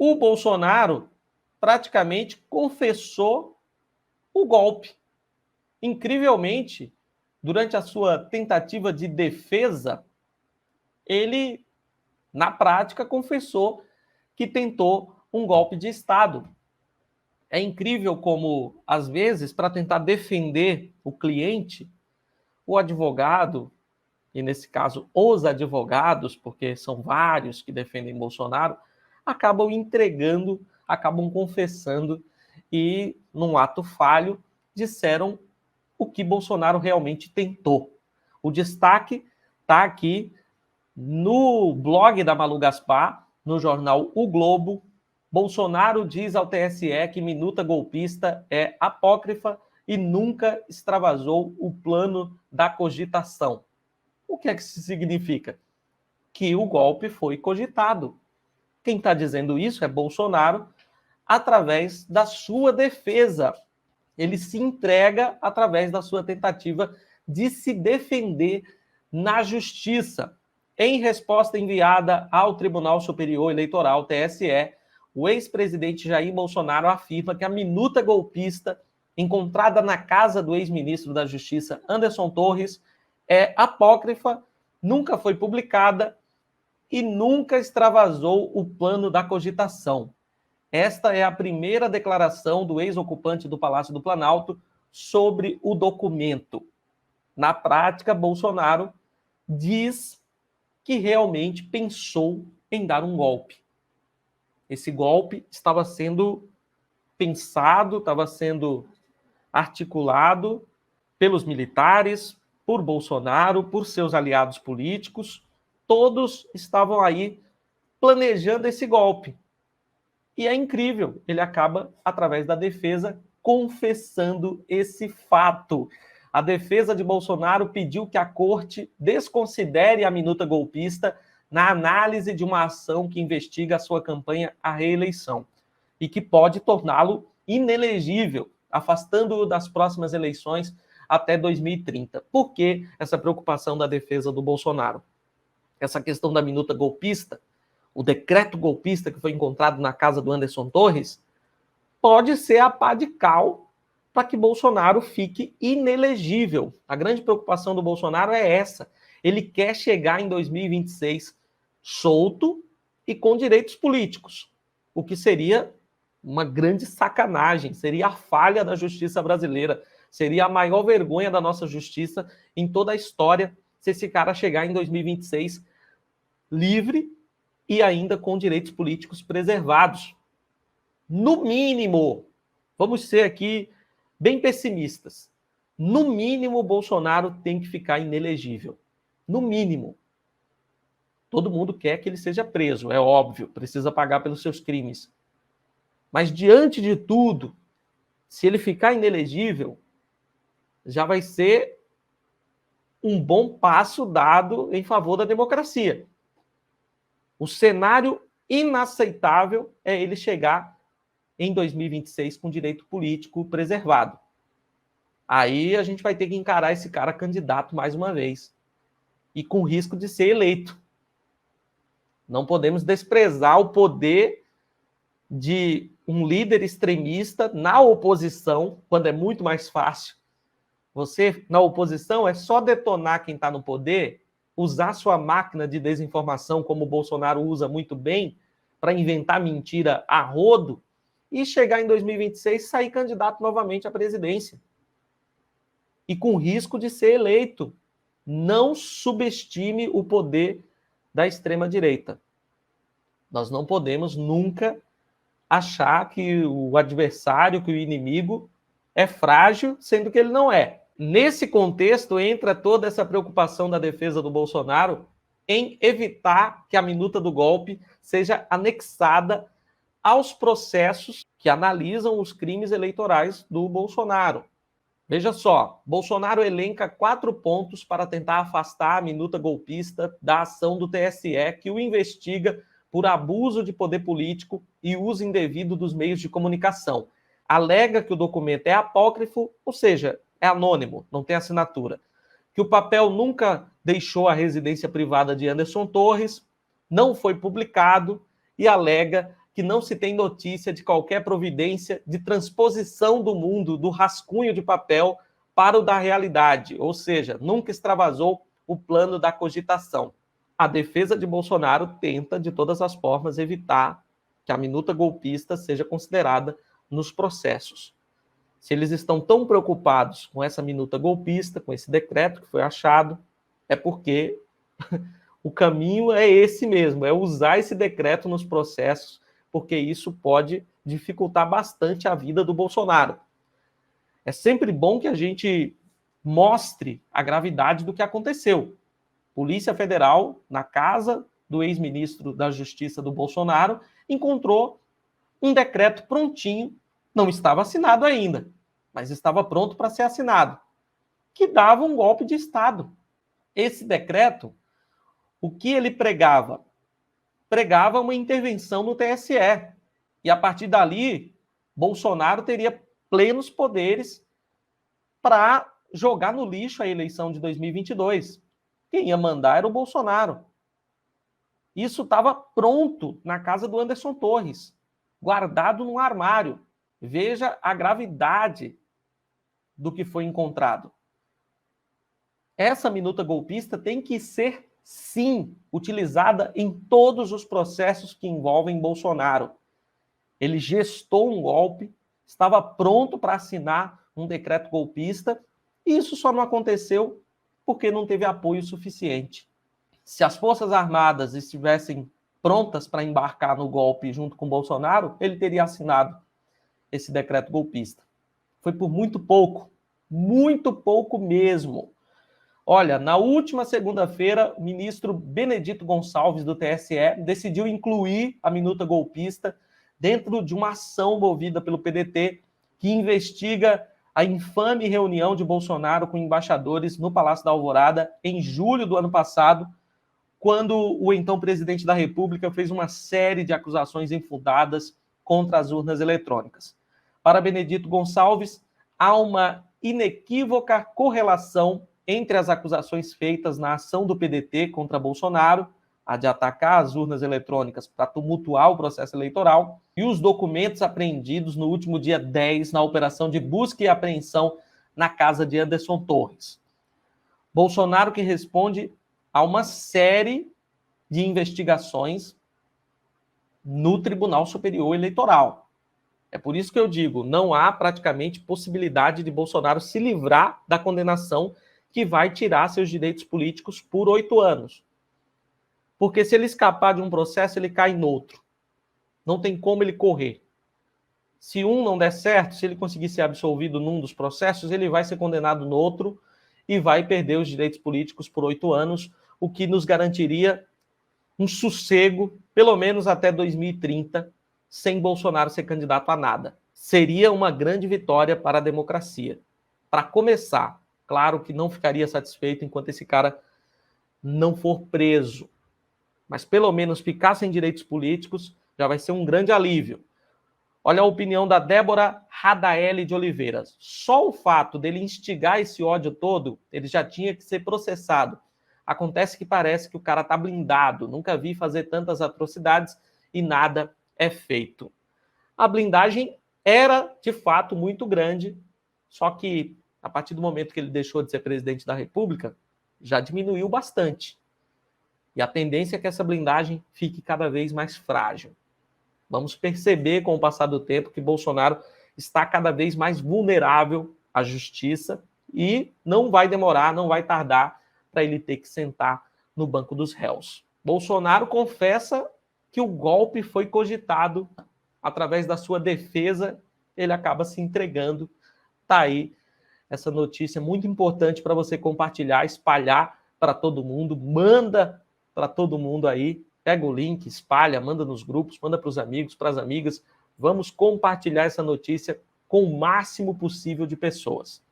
o Bolsonaro praticamente confessou o golpe. Incrivelmente, durante a sua tentativa de defesa, ele, na prática, confessou que tentou um golpe de Estado. É incrível como, às vezes, para tentar defender o cliente, o advogado, e nesse caso os advogados, porque são vários que defendem Bolsonaro, acabam entregando, acabam confessando e, num ato falho, disseram o que Bolsonaro realmente tentou. O destaque está aqui no blog da Malu Gaspar, no jornal O Globo. Bolsonaro diz ao TSE que minuta golpista é apócrifa e nunca extravasou o plano da cogitação. O que é que isso significa? Que o golpe foi cogitado. Quem está dizendo isso é Bolsonaro, através da sua defesa. Ele se entrega através da sua tentativa de se defender na justiça. Em resposta enviada ao Tribunal Superior Eleitoral, TSE, o ex-presidente Jair Bolsonaro afirma que a minuta golpista encontrada na casa do ex-ministro da Justiça, Anderson Torres, é apócrifa, nunca foi publicada e nunca extravasou o plano da cogitação. Esta é a primeira declaração do ex-ocupante do Palácio do Planalto sobre o documento. Na prática, Bolsonaro diz que realmente pensou em dar um golpe. Esse golpe estava sendo pensado, estava sendo articulado pelos militares, por Bolsonaro, por seus aliados políticos. Todos estavam aí planejando esse golpe. E é incrível, ele acaba, através da defesa, confessando esse fato. A defesa de Bolsonaro pediu que a corte desconsidere a minuta golpista na análise de uma ação que investiga a sua campanha à reeleição e que pode torná-lo inelegível, afastando-o das próximas eleições até 2030. Por que essa preocupação da defesa do Bolsonaro? Essa questão da minuta golpista, o decreto golpista que foi encontrado na casa do Anderson Torres, pode ser a pá de cal para que Bolsonaro fique inelegível. A grande preocupação do Bolsonaro é essa. Ele quer chegar em 2026 solto e com direitos políticos, o que seria uma grande sacanagem, seria a falha da justiça brasileira, seria a maior vergonha da nossa justiça em toda a história se esse cara chegar em 2026 livre e ainda com direitos políticos preservados. No mínimo, vamos ser aqui bem pessimistas, no mínimo Bolsonaro tem que ficar inelegível. No mínimo. Todo mundo quer que ele seja preso, é óbvio, precisa pagar pelos seus crimes. Mas diante de tudo, se ele ficar inelegível, já vai ser um bom passo dado em favor da democracia. O cenário inaceitável é ele chegar em 2026 com direito político preservado. Aí a gente vai ter que encarar esse cara candidato mais uma vez. E com risco de ser eleito. Não podemos desprezar o poder de um líder extremista na oposição, quando é muito mais fácil. Você, na oposição, é só detonar quem está no poder, usar sua máquina de desinformação, como o Bolsonaro usa muito bem, para inventar mentira a rodo, e chegar em 2026 e sair candidato novamente à presidência. E com risco de ser eleito. Não subestime o poder da extrema-direita. Nós não podemos nunca achar que o adversário, que o inimigo é frágil, sendo que ele não é. Nesse contexto, entra toda essa preocupação da defesa do Bolsonaro em evitar que a minuta do golpe seja anexada aos processos que analisam os crimes eleitorais do Bolsonaro. Veja só, Bolsonaro elenca 4 pontos para tentar afastar a minuta golpista da ação do TSE, que o investiga por abuso de poder político e uso indevido dos meios de comunicação. Alega que o documento é apócrifo, ou seja, é anônimo, não tem assinatura. Que o papel nunca deixou a residência privada de Anderson Torres, não foi publicado e alega que não se tem notícia de qualquer providência de transposição do mundo, do rascunho de papel para o da realidade, ou seja, nunca extravasou o plano da cogitação. A defesa de Bolsonaro tenta, de todas as formas, evitar que a minuta golpista seja considerada nos processos. Se eles estão tão preocupados com essa minuta golpista, com esse decreto que foi achado, é porque o caminho é esse mesmo, é usar esse decreto nos processos, porque isso pode dificultar bastante a vida do Bolsonaro. É sempre bom que a gente mostre a gravidade do que aconteceu. Polícia Federal, na casa do ex-ministro da Justiça do Bolsonaro, encontrou um decreto prontinho, não estava assinado ainda, mas estava pronto para ser assinado, que dava um golpe de Estado. Esse decreto, o que ele pregava? Pregava uma intervenção no TSE. E a partir dali, Bolsonaro teria plenos poderes para jogar no lixo a eleição de 2022. Quem ia mandar era o Bolsonaro. Isso estava pronto na casa do Anderson Torres, guardado num armário. Veja a gravidade do que foi encontrado. Essa minuta golpista tem que ser, sim, utilizada em todos os processos que envolvem Bolsonaro. Ele gestou um golpe, estava pronto para assinar um decreto golpista, e isso só não aconteceu porque não teve apoio suficiente. Se as Forças Armadas estivessem prontas para embarcar no golpe junto com Bolsonaro, ele teria assinado esse decreto golpista. Foi por muito pouco mesmo. Olha, na última segunda-feira, o ministro Benedito Gonçalves, do TSE, decidiu incluir a minuta golpista dentro de uma ação movida pelo PDT que investiga a infame reunião de Bolsonaro com embaixadores no Palácio da Alvorada em julho do ano passado, quando o então presidente da República fez uma série de acusações infundadas contra as urnas eletrônicas. Para Benedito Gonçalves, há uma inequívoca correlação entre as acusações feitas na ação do PDT contra Bolsonaro, a de atacar as urnas eletrônicas para tumultuar o processo eleitoral, e os documentos apreendidos no último dia 10 na operação de busca e apreensão na casa de Anderson Torres. Bolsonaro que responde a uma série de investigações no Tribunal Superior Eleitoral. É por isso que eu digo, não há praticamente possibilidade de Bolsonaro se livrar da condenação que vai tirar seus direitos políticos por 8 anos. Porque se ele escapar de um processo, ele cai em outro. Não tem como ele correr. Se um não der certo, se ele conseguir ser absolvido num dos processos, ele vai ser condenado no outro e vai perder os direitos políticos por 8 anos, o que nos garantiria um sossego, pelo menos até 2030, sem Bolsonaro ser candidato a nada. Seria uma grande vitória para a democracia. Para começar, claro que não ficaria satisfeito enquanto esse cara não for preso, mas pelo menos ficar sem direitos políticos já vai ser um grande alívio. Olha a opinião da Débora Radaeli de Oliveira. Só o fato dele instigar esse ódio todo, ele já tinha que ser processado. Acontece que parece que o cara tá blindado. Nunca vi fazer tantas atrocidades e nada é feito. A blindagem era, de fato, muito grande, só que a partir do momento que ele deixou de ser presidente da República, já diminuiu bastante. E a tendência é que essa blindagem fique cada vez mais frágil. Vamos perceber com o passar do tempo que Bolsonaro está cada vez mais vulnerável à justiça e não vai demorar, não vai tardar para ele ter que sentar no banco dos réus. Bolsonaro confessa que o golpe foi cogitado através da sua defesa, ele acaba se entregando. Tá aí essa notícia muito importante para você compartilhar, espalhar para todo mundo, manda para todo mundo aí, pega o link, espalha, manda nos grupos, manda para os amigos, para as amigas. Vamos compartilhar essa notícia com o máximo possível de pessoas.